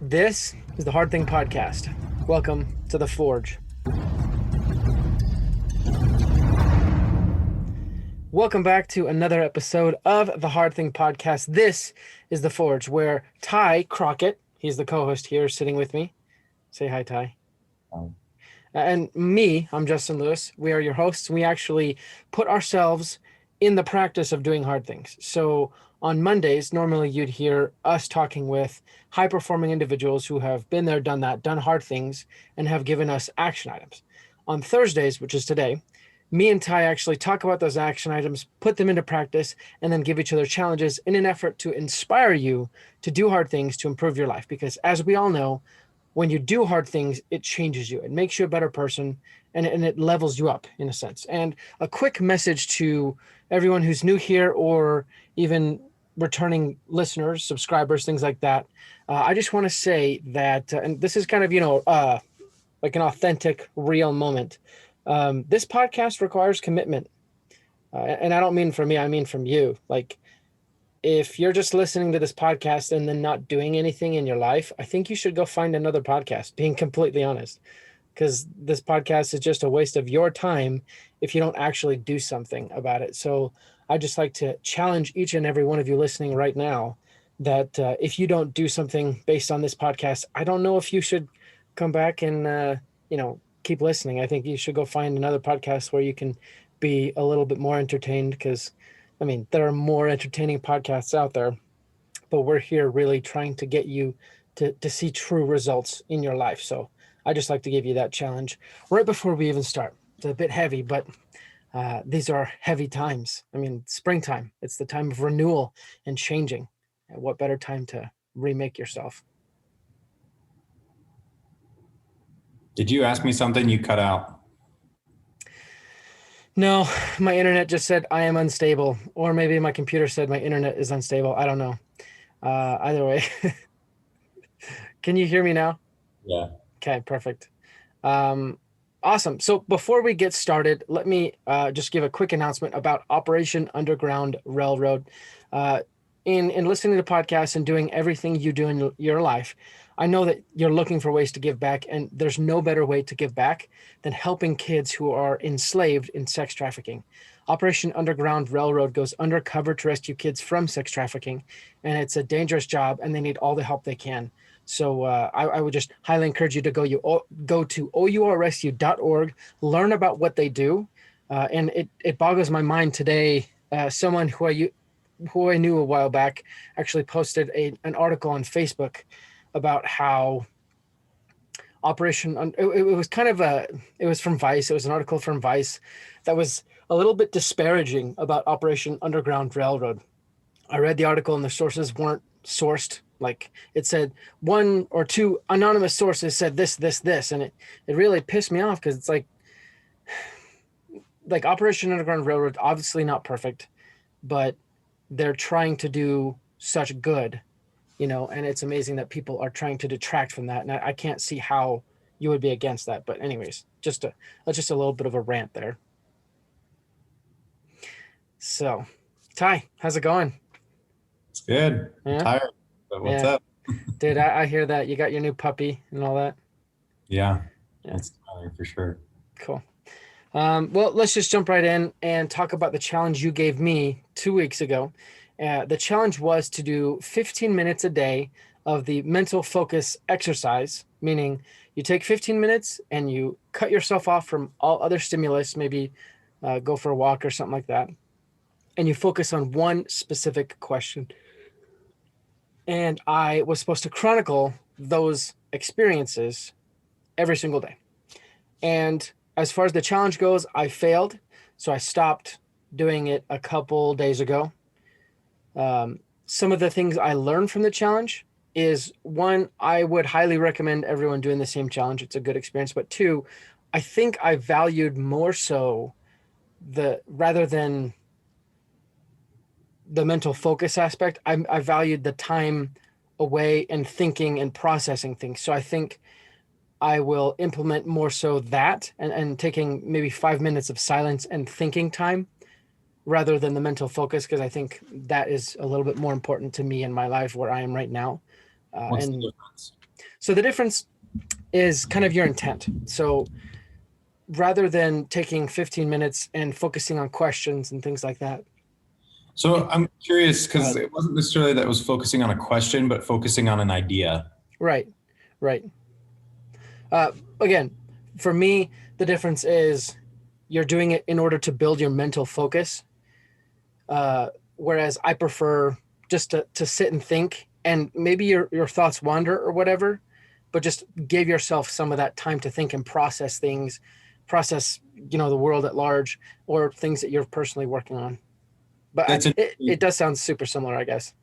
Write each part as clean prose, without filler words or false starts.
This is the Hard Thing Podcast. Welcome to the Forge. Welcome back to another episode of the Hard Thing Podcast. This is the Forge, where Ty Crockett, he's the co-host here sitting with me. Say hi, Ty. And me, I'm Justin Lewis. We are your hosts. We actually put ourselves in the practice of doing hard things. So on Mondays, normally you'd hear us talking with high-performing individuals who have been there, done that, done hard things, and have given us action items. On Thursdays, which is today, me and Ty actually talk about those action items, put them into practice, and then give each other challenges in an effort to inspire you to do hard things to improve your life. Because as we all know, when you do hard things, it changes you. It makes you a better person, and it levels you up in a sense. And a quick message to everyone who's new here or even returning listeners, subscribers, things like that. I just want to say that, and this is kind of, like an authentic, real moment. This podcast requires commitment. And I don't mean from me, I mean from you. Like, if you're just listening to this podcast and then not doing anything in your life, I think you should go find another podcast, being completely honest, because this podcast is just a waste of your time if you don't actually do something about it. So I just like to challenge each and every one of you listening right now that if you don't do something based on this podcast, I don't know if you should come back and, keep listening. I think you should go find another podcast where you can be a little bit more entertained, because there are more entertaining podcasts out there, but we're here really trying to get you to see true results in your life. So I just like to give you that challenge right before we even start. It's a bit heavy, but these are heavy times. Springtime, it's the time of renewal and changing. And what better time to remake yourself? Did you ask me something? You cut out. No, my internet just said I am unstable, or maybe my computer said my internet is unstable. I don't know. Either way. Can you hear me now? Yeah. Okay, perfect. Awesome. So before we get started, let me just give a quick announcement about Operation Underground Railroad. In listening to podcasts and doing everything you do in your life, I know that you're looking for ways to give back, and there's no better way to give back than helping kids who are enslaved in sex trafficking. Operation Underground Railroad goes undercover to rescue kids from sex trafficking, and it's a dangerous job, and they need all the help they can. So I would just highly encourage you to go to OURrescue.org, learn about what they do. And it boggles my mind today. Someone who I knew a while back actually posted an article on Facebook about how it was from Vice. It was an article from Vice that was a little bit disparaging about Operation Underground Railroad. I read the article and the sources weren't sourced. Like, it said one or two anonymous sources said this, and it really pissed me off, because it's like Operation Underground Railroad, obviously not perfect, but they're trying to do such good, and it's amazing that people are trying to detract from that. And I can't see how you would be against that. But anyways, that's just a little bit of a rant there. So, Ty, how's it going? It's good. I'm tired, but what's up? Dude, I hear that you got your new puppy and all that. Yeah. That's tiring for sure. Cool. Well, let's just jump right in and talk about the challenge you gave me 2 weeks ago. The challenge was to do 15 minutes a day of the mental focus exercise, meaning you take 15 minutes and you cut yourself off from all other stimulus, maybe go for a walk or something like that, and you focus on one specific question. And I was supposed to chronicle those experiences every single day. And as far as the challenge goes, I failed. So I stopped doing it a couple days ago. Some of the things I learned from the challenge is, one, I would highly recommend everyone doing the same challenge. It's a good experience. But two, I think I valued more so rather than the mental focus aspect, I valued the time away and thinking and processing things. So I think I will implement more so that and taking maybe 5 minutes of silence and thinking time rather than the mental focus, because I think that is a little bit more important to me in my life where I am right now. What's the difference? So the difference is kind of your intent. So rather than taking 15 minutes and focusing on questions and things like that. So I'm curious because it wasn't necessarily that it was focusing on a question, but focusing on an idea. Right. Again, for me, the difference is you're doing it in order to build your mental focus. Whereas I prefer just to sit and think, and maybe your thoughts wander or whatever, but just give yourself some of that time to think and process things, process, the world at large, or things that you're personally working on. But it does sound super similar, I guess.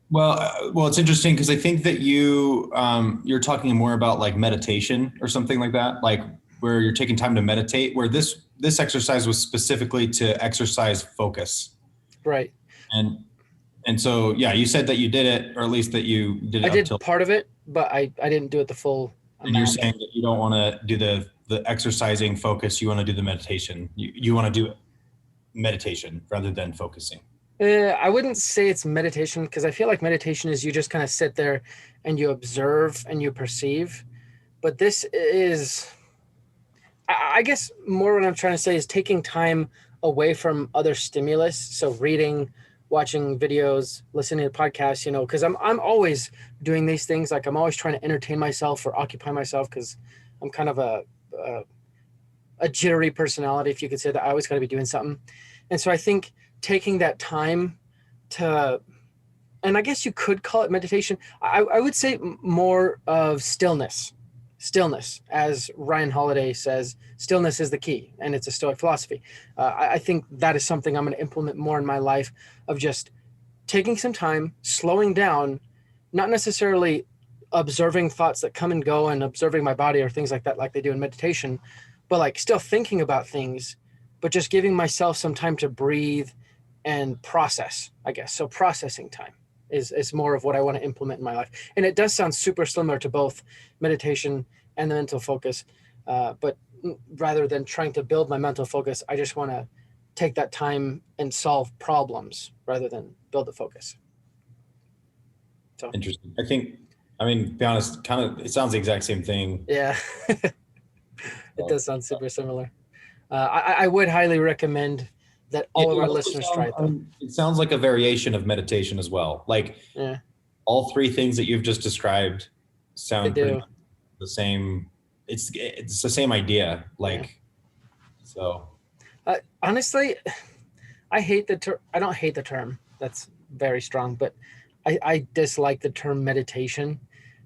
Well, it's interesting because I think that you're talking more about like meditation or something like that, like where you're taking time to meditate. Where this exercise was specifically to exercise focus. Right. And so yeah, you said that you did it, or at least that you did it. I did part of it, but I didn't do it the full amount. And you're saying that you don't want to do the exercising focus. You want to do the meditation. You want to do meditation rather than focusing. I wouldn't say it's meditation, because I feel like meditation is you just kind of sit there and you observe and you perceive. But this is, I guess more what I'm trying to say is taking time away from other stimulus. So reading, watching videos, listening to podcasts, because I'm always doing these things. Like I'm always trying to entertain myself or occupy myself, because I'm kind of a jittery personality, if you could say that. I always got to be doing something. And so I think taking that time to, and I guess you could call it meditation. I would say more of stillness, as Ryan Holiday says, stillness is the key, and it's a Stoic philosophy. I think that is something I'm going to implement more in my life, of just taking some time, slowing down, not necessarily observing thoughts that come and go and observing my body or things like that, like they do in meditation, but like still thinking about things, but just giving myself some time to breathe and process, I guess. So processing time is more of what I want to implement in my life. And it does sound super similar to both meditation and the mental focus. But rather than trying to build my mental focus, I just want to take that time and solve problems rather than build the focus. So interesting. To be honest, kind of, it sounds the exact same thing. Yeah, it does sound super similar. I would highly recommend that all of our listeners try it, though. It sounds like a variation of meditation as well. Like all three things that you've just described sound pretty much the same. It's the same idea. So. Honestly, I hate the term. I don't hate the term. That's very strong, but I dislike the term meditation,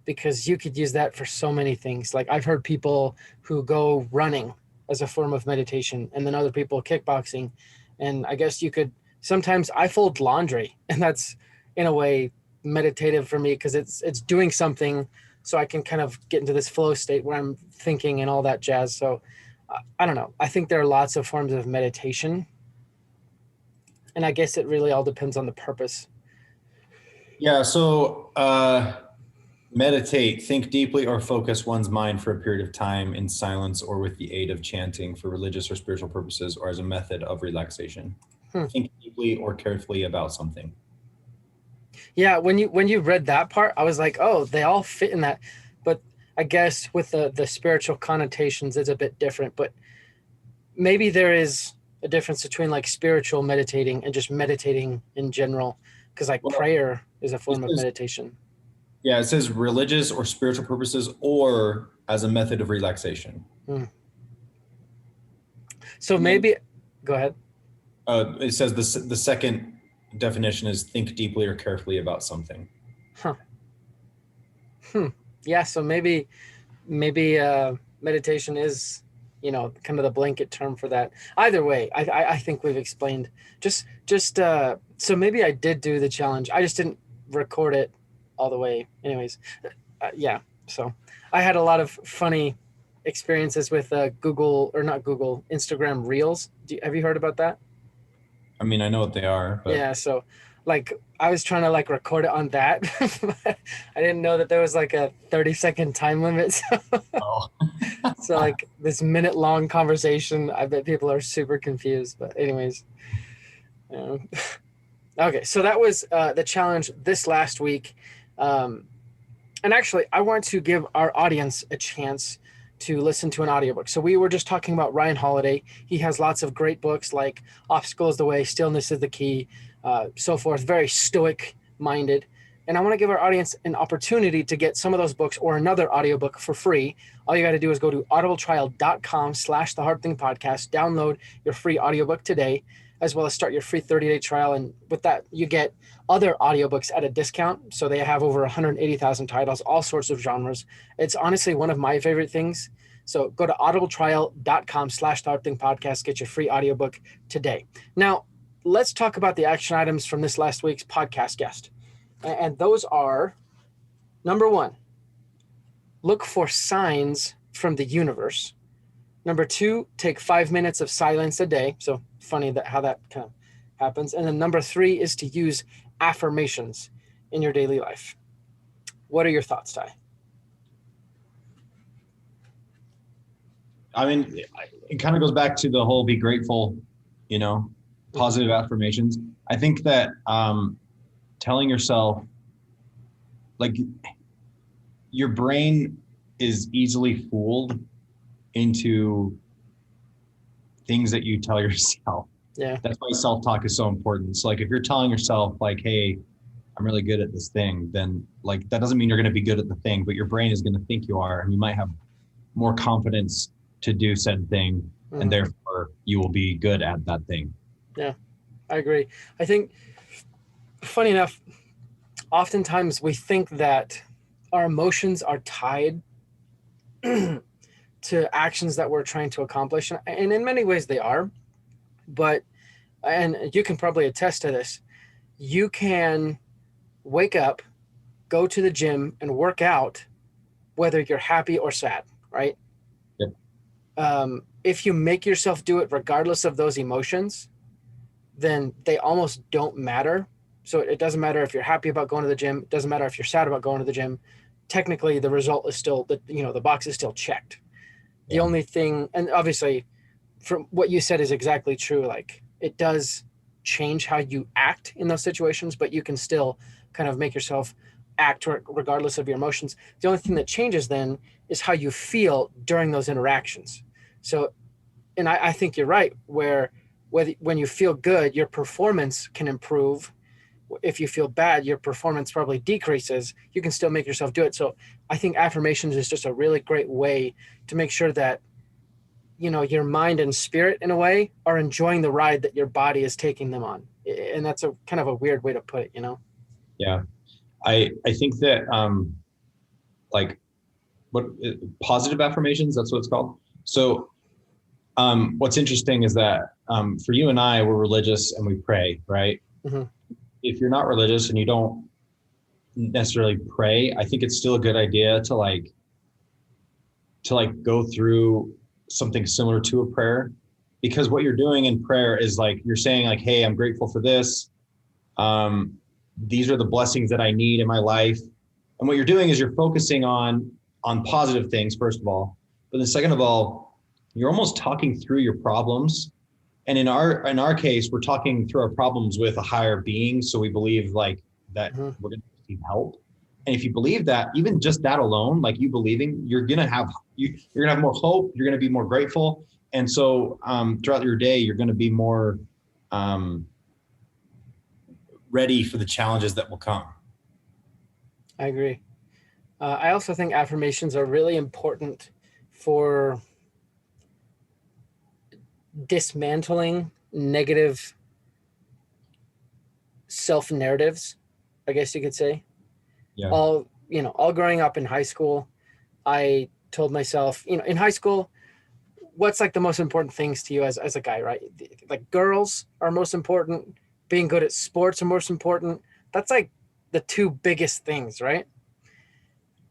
because you could use that for so many things. Like I've heard people who go running as a form of meditation, and then other people kickboxing. And I guess you could, sometimes I fold laundry, and that's in a way meditative for me, because it's doing something so I can kind of get into this flow state where I'm thinking and all that jazz. So I don't know. I think there are lots of forms of meditation, and I guess it really all depends on the purpose. Yeah. So meditate, think deeply, or focus one's mind for a period of time in silence or with the aid of chanting for religious or spiritual purposes, or as a method of relaxation. Think deeply or carefully about something. Yeah, when you read that part, I was like, oh, they all fit in that. But I guess with the spiritual connotations, it's a bit different. But maybe there is a difference between like spiritual meditating and just meditating in general, because prayer is a form of meditation. Yeah, it says religious or spiritual purposes, or as a method of relaxation. So maybe, go ahead. It says the second definition is think deeply or carefully about something. Yeah, so maybe meditation is, kind of the blanket term for that. Either way, I think we've explained. Just so maybe I did do the challenge. I just didn't record it all the way. Anyways, yeah. So I had a lot of funny experiences with Instagram Reels. Have you heard about that? I mean, I know what they are. But... Yeah. So I was trying to record it on that. I didn't know that there was a 30-second time limit. So this minute-long conversation, I bet people are super confused. But anyways. Okay. So that was the challenge this last week. And actually, I want to give our audience a chance to listen to an audiobook. So we were just talking about Ryan Holiday. He has lots of great books like Obstacle is the Way, Stillness is the Key, so forth, very stoic minded. And I want to give our audience an opportunity to get some of those books or another audiobook for free. All you got to do is go to audibletrial.com/the hard thing podcast, download your free audiobook today, as well as start your free 30-day trial. And with that, you get other audiobooks at a discount. So they have over 180,000 titles, all sorts of genres. It's honestly one of my favorite things. So go to audibletrial.com/the-hard-thing-podcast, get your free audiobook today. Now, let's talk about the action items from this last week's podcast guest. And those are, number 1, look for signs from the universe. Number 2, take 5 minutes of silence a day. So funny that how that kind of happens. And then number 3 is to use affirmations in your daily life. What are your thoughts, Ty? I mean, it kind of goes back to the whole be grateful, positive affirmations. I think that telling yourself, like, your brain is easily fooled into things that you tell yourself. Yeah. That's why self-talk is so important. So like, if you're telling yourself like, hey, I'm really good at this thing, then like, that doesn't mean you're going to be good at the thing, but your brain is going to think you are, and you might have more confidence to do said thing, and therefore you will be good at that thing. Yeah, I agree. I think, funny enough, oftentimes we think that our emotions are tied to actions that we're trying to accomplish. And in many ways they are, but, and you can probably attest to this, you can wake up, go to the gym and work out, whether you're happy or sad, right? Yep. If you make yourself do it regardless of those emotions, then they almost don't matter. So it doesn't matter if you're happy about going to the gym. It doesn't matter if you're sad about going to the gym. Technically, the result is still, the box is still checked. The only thing, and obviously from what you said is exactly true. Like, it does change how you act in those situations, but you can still kind of make yourself act regardless of your emotions. The only thing that changes then is how you feel during those interactions. So, and I think you're right, when you feel good, your performance can improve. If you feel bad, your performance probably decreases. You can still make yourself do it. So I think affirmations is just a really great way to make sure that, your mind and spirit in a way are enjoying the ride that your body is taking them on. And that's a kind of a weird way to put it, Yeah. I think that, like, what positive affirmations, that's what it's called. So what's interesting is that for you and I, we're religious and we pray, right? Mm-hmm. If you're not religious and you don't necessarily pray, I think it's still a good idea to go through something similar to a prayer, because what you're doing in prayer is like, you're saying like, hey, I'm grateful for this. These are the blessings that I need in my life. And what you're doing is you're focusing on positive things, first of all, but then second of all, you're almost talking through your problems. And in our case, we're talking through our problems with a higher being. So we believe like that we're going to receive help. And if you believe that, even just that alone, like you believing, you're going to have more hope. You're going to be more grateful. And so throughout your day, you're going to be more ready for the challenges that will come. I agree. I also think affirmations are really important for dismantling negative self-narratives, I guess you could say. Yeah. All growing up in high school, I told myself, in high school, what's like the most important things to you as a guy, right? Like, girls are most important, being good at sports are most important. That's like the two biggest things, right?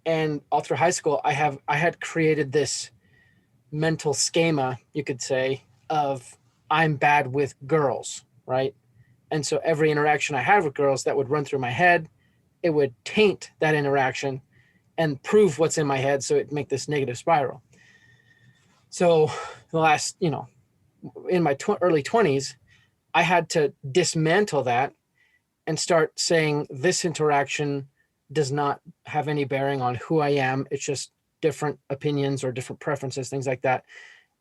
And all through high school, I had created this mental schema, you could say, of I'm bad with girls, right? And so every interaction I had with girls that would run through my head, it would taint that interaction and prove what's in my head. So it'd make this negative spiral. So the last, in my early 20s, I had to dismantle that and start saying this interaction does not have any bearing on who I am. It's just different opinions or different preferences, things like that.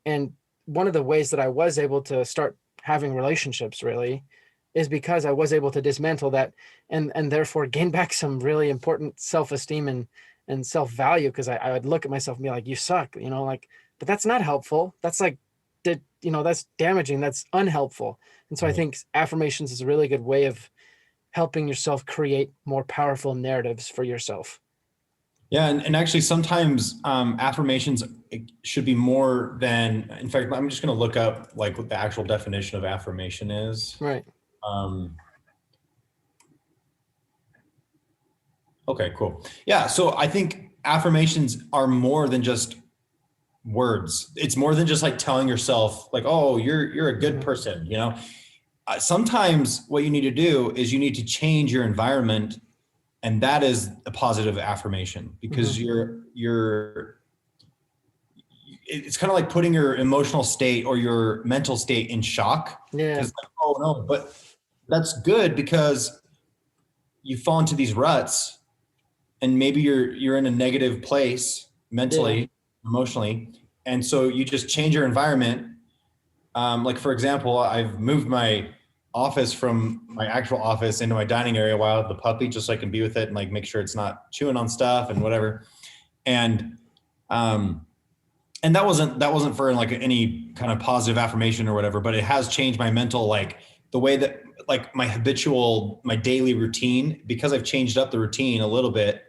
And one of the ways that I was able to start having relationships really is because I was able to dismantle that and therefore gain back some really important self-esteem and self-value, because I would look at myself and be like, you suck, like, but that's not helpful. That's like, that's damaging. That's unhelpful. And so I think affirmations is a really good way of helping yourself create more powerful narratives for yourself. Yeah, and actually sometimes affirmations should be more than, in fact, I'm just going to look up like what the actual definition of affirmation is. Right. Okay, cool. Yeah, so I think affirmations are more than just words. It's more than just like telling yourself like, oh, you're a good person, sometimes what you need to do is you need to change your environment, and that is a positive affirmation, because it's kind of like putting your emotional state or your mental state in shock. Yeah. Like, oh no, but that's good because you fall into these ruts, and maybe you're in a negative place mentally, emotionally, and so you just change your environment. Like for example, I've moved my office from my actual office into my dining area while I have the puppy, just so I can be with it and like make sure it's not chewing on stuff and whatever. And that wasn't for like any kind of positive affirmation or whatever, but it has changed my mental, like the way that like my daily routine, because I've changed up the routine a little bit.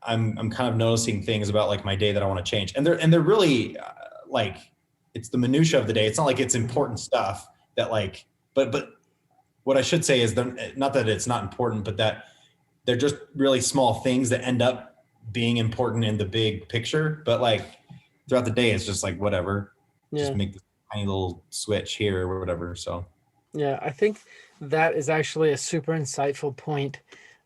I'm kind of noticing things about like my day that I want to change, and they're really like, it's the minutia of the day. It's not like it's important stuff that like, but what I should say is not that it's not important, but that they're just really small things that end up being important in the big picture. But like throughout the day, it's just like whatever, just make this tiny little switch here or whatever. So yeah, I think that is actually a super insightful point.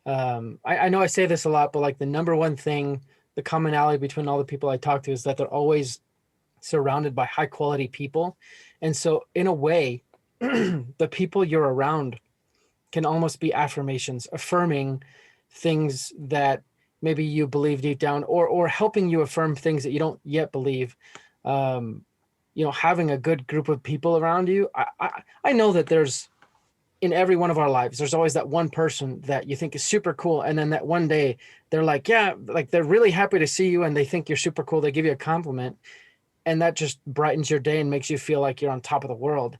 I know I say this a lot, but like the number one thing, the commonality between all the people I talk to is that they're always surrounded by high quality people. And so in a way, the people you're around can almost be affirmations, affirming things that maybe you believe deep down, or helping you affirm things that you don't yet believe. Having a good group of people around you. I know that there's, in every one of our lives, there's always that one person that you think is super cool. And then that one day they're like, yeah, like they're really happy to see you and they think you're super cool. They give you a compliment, and that just brightens your day and makes you feel like you're on top of the world.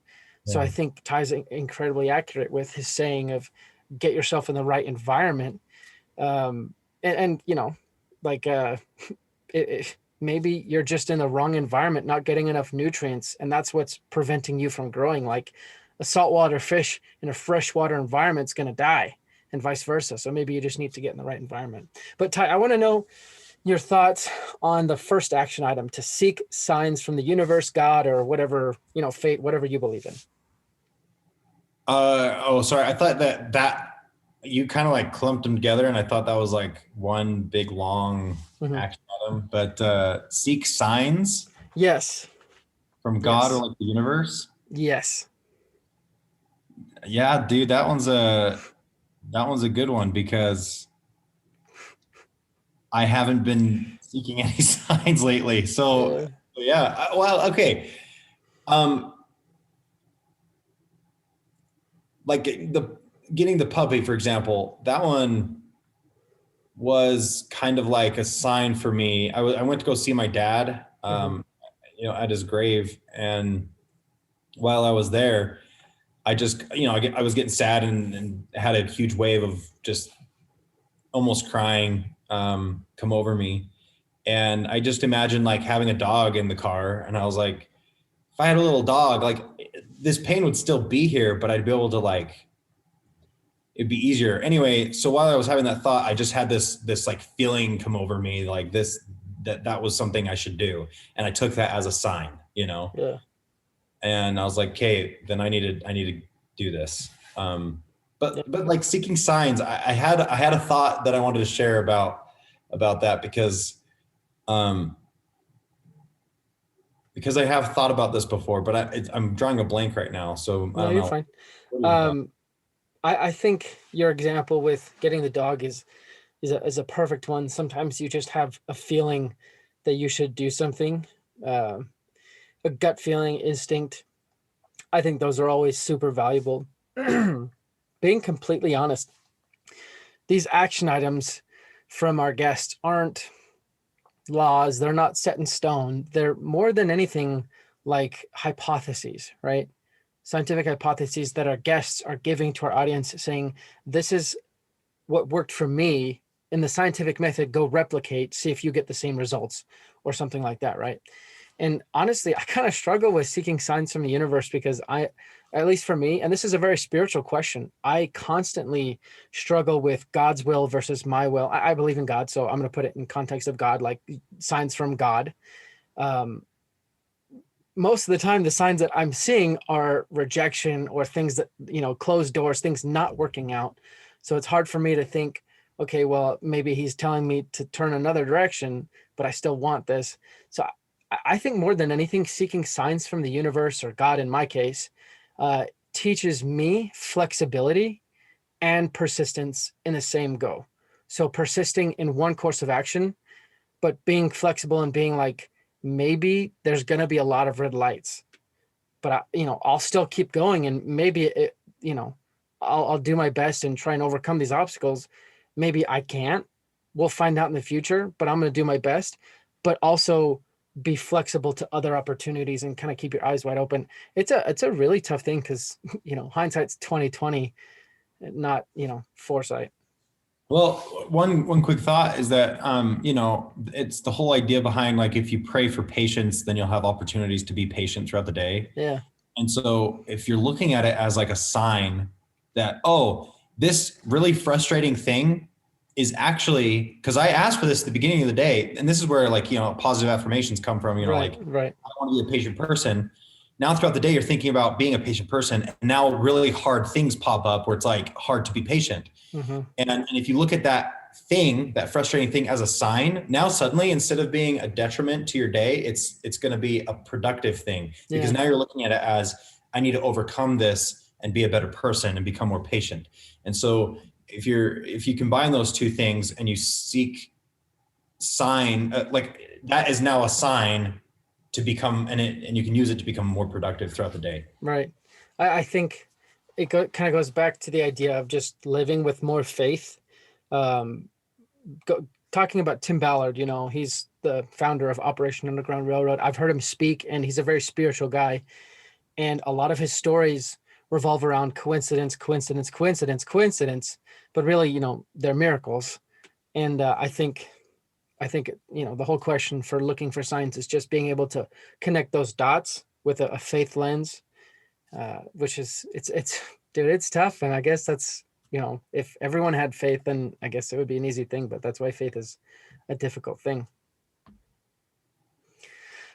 So I think Ty's incredibly accurate with his saying of get yourself in the right environment. Maybe you're just in the wrong environment, not getting enough nutrients, and that's what's preventing you from growing. Like a saltwater fish in a freshwater environment is going to die, and vice versa. So maybe you just need to get in the right environment. But Ty, I want to know your thoughts on the first action item: to seek signs from the universe, God, or whatever, fate, whatever you believe in. Sorry. I thought that you kind of like clumped them together, and I thought that was like one big long action item. But seek signs. Yes. From God or like the universe. Yes. Yeah, dude, that one's a good one, because I haven't been seeking any signs lately. So yeah. Well, okay. Like getting the puppy, for example, that one was kind of like a sign for me. I went to go see my dad, at his grave. And while I was there, I just, I was getting sad and had a huge wave of just almost crying come over me. And I just imagined like having a dog in the car. And I was like, if I had a little dog, like this pain would still be here, but I'd be able to like, it'd be easier. Anyway, so while I was having that thought, I just had this like feeling come over me, like that was something I should do. And I took that as a sign, Yeah. And I was like, okay, then I need to do this. But like seeking signs, I had a thought that I wanted to share about that, because I have thought about this before, but I'm drawing a blank right now. So I don't know. Fine. I think your example with getting the dog is is a perfect one. Sometimes you just have a feeling that you should do something, a gut feeling, instinct. I think those are always super valuable. Being completely honest, these action items from our guests aren't laws. They're not set in stone. They're more than anything like hypotheses, right? Scientific hypotheses that our guests are giving to our audience, saying, this is what worked for me in the scientific method. Go replicate, see if you get the same results or something like that, right? And honestly, I kind of struggle with seeking signs from the universe because at least for me, and this is a very spiritual question, I constantly struggle with God's will versus my will. I believe in God, so I'm going to put it in context of God, like signs from God. Um, Most of the time, the signs that I'm seeing are rejection or things that, closed doors, things not working out. So it's hard for me to think, okay, well, maybe he's telling me to turn another direction, but I still want this. So I think more than anything, seeking signs from the universe or God in my case, uh, teaches me flexibility and persistence in the same go. So persisting in one course of action, but being flexible and being like, maybe there's going to be a lot of red lights, but I'll still keep going, and maybe I'll do my best and try and overcome these obstacles. Maybe I can't. We'll find out in the future, but I'm going to do my best, but also be flexible to other opportunities and kind of keep your eyes wide open. It's a really tough thing because, hindsight's 2020, not, foresight. Well, one quick thought is that it's the whole idea behind, like, if you pray for patience, then you'll have opportunities to be patient throughout the day. Yeah. And so if you're looking at it as like a sign that, oh, this really frustrating thing is actually, because I asked for this at the beginning of the day, and this is where, like, positive affirmations come from, Right. like, I want to be a patient person. Now throughout the day, you're thinking about being a patient person, and now really hard things pop up where it's like hard to be patient. Mm-hmm. And if you look at that thing, that frustrating thing, as a sign, now suddenly, instead of being a detriment to your day, it's going to be a productive thing, because now you're looking at it as, I need to overcome this and be a better person and become more patient. And so if you combine those two things and you seek sign, like, that is now a sign to become, and you can use it to become more productive throughout the day. Right. I think it kind of goes back to the idea of just living with more faith. Um, Talking about Tim Ballard, he's the founder of Operation Underground Railroad. I've heard him speak, and he's a very spiritual guy. And a lot of his stories revolve around coincidence, coincidence, coincidence, coincidence, but really, they're miracles. And I think the whole question for looking for signs is just being able to connect those dots with a faith lens, which is it's dude, it's tough. And I guess that's, if everyone had faith, then I guess it would be an easy thing, but that's why faith is a difficult thing.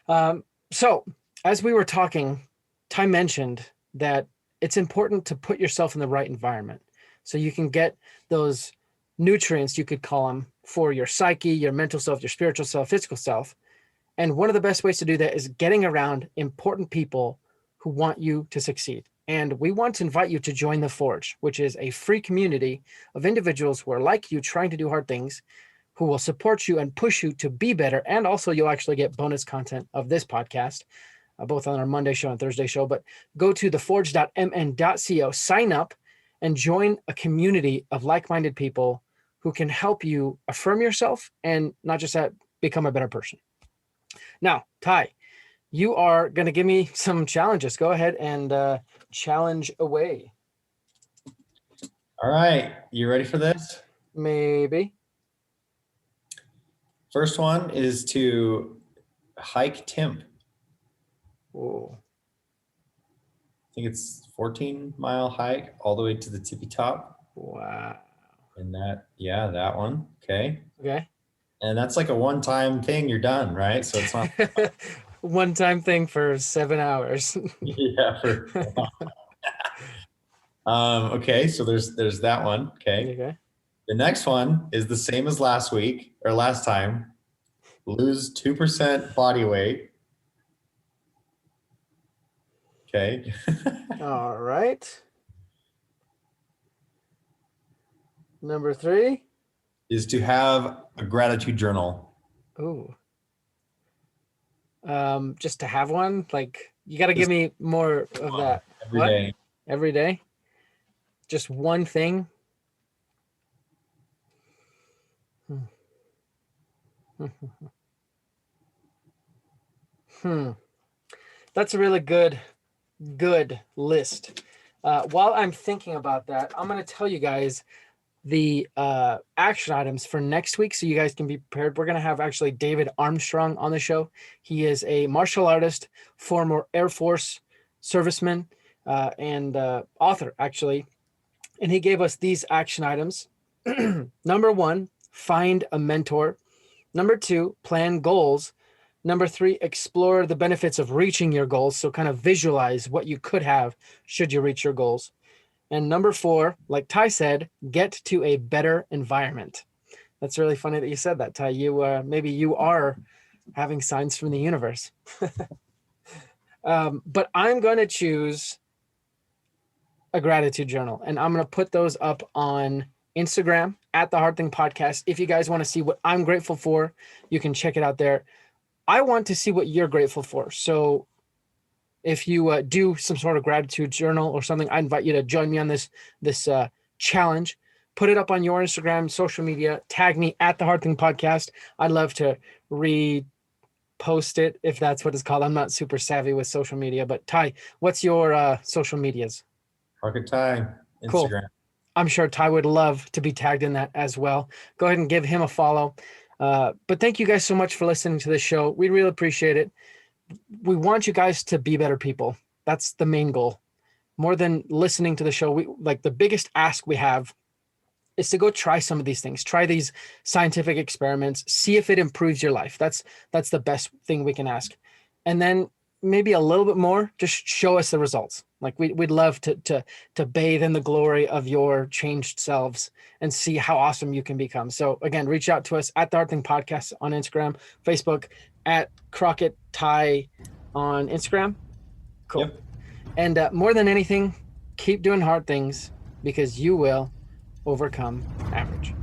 So as we were talking, Ty mentioned that it's important to put yourself in the right environment so you can get those nutrients, you could call them, for your psyche, your mental self, your spiritual self, physical self. And one of the best ways to do that is getting around important people who want you to succeed. And we want to invite you to join The Forge, which is a free community of individuals who are like you, trying to do hard things, who will support you and push you to be better. And also, you'll actually get bonus content of this podcast, both on our Monday show and Thursday show. But go to theforge.mn.co, sign up, and join a community of like-minded people who can help you affirm yourself and not just that, become a better person. Now, Ty, you are going to give me some challenges. Go ahead and challenge away. All right. You ready for this? Maybe. First one is to hike Temp. Whoa. I think it's 14-mile hike all the way to the tippy top. Wow. And that one. Okay. Okay. And that's like a one-time thing. You're done, right? So it's not one-time thing for 7 hours. yeah. Okay. So there's that one. Okay. Okay. The next one is the same as last week or last time. Lose 2% body weight. Okay. All right. Number 3. is to have a gratitude journal. Ooh. Just to have one? Like, you got to give me more of that. Every day. Every day? Just one thing? That's a really good list. While I'm thinking about that, I'm going to tell you guys the action items for next week so you guys can be prepared. We're going to have actually David Armstrong on the show. He is a martial artist, former Air Force serviceman, and author, actually. And he gave us these action items. Number 1, find a mentor. Number 2, plan goals. Number 3, explore the benefits of reaching your goals. So kind of visualize what you could have should you reach your goals. And number 4, like Ty said, get to a better environment. That's really funny that you said that, Ty. You maybe you are having signs from the universe. But I'm going to choose a gratitude journal, and I'm going to put those up on Instagram at the Hard Thing Podcast. If you guys want to see what I'm grateful for, you can check it out there. I want to see what you're grateful for. So if you do some sort of gratitude journal or something, I invite you to join me on this challenge. Put it up on your Instagram, social media, tag me at the Hard Thing Podcast. I'd love to repost it if that's what it's called. I'm not super savvy with social media, but Ty, what's your social medias? Crockett Ty, Instagram. Cool. I'm sure Ty would love to be tagged in that as well. Go ahead and give him a follow. But thank you guys so much for listening to this show. We really appreciate it. We want you guys to be better people. That's the main goal. More than listening to the show, the biggest ask we have is to go try some of these things. Try these scientific experiments. See if it improves your life. That's the best thing we can ask. And then maybe a little bit more, just show us the results. Like we'd love to bathe in the glory of your changed selves and see how awesome you can become. So again, reach out to us at the Hard Thing Podcast on Instagram, Facebook, at Crockett Ty on Instagram. Cool. Yep. And more than anything, keep doing hard things because you will overcome average.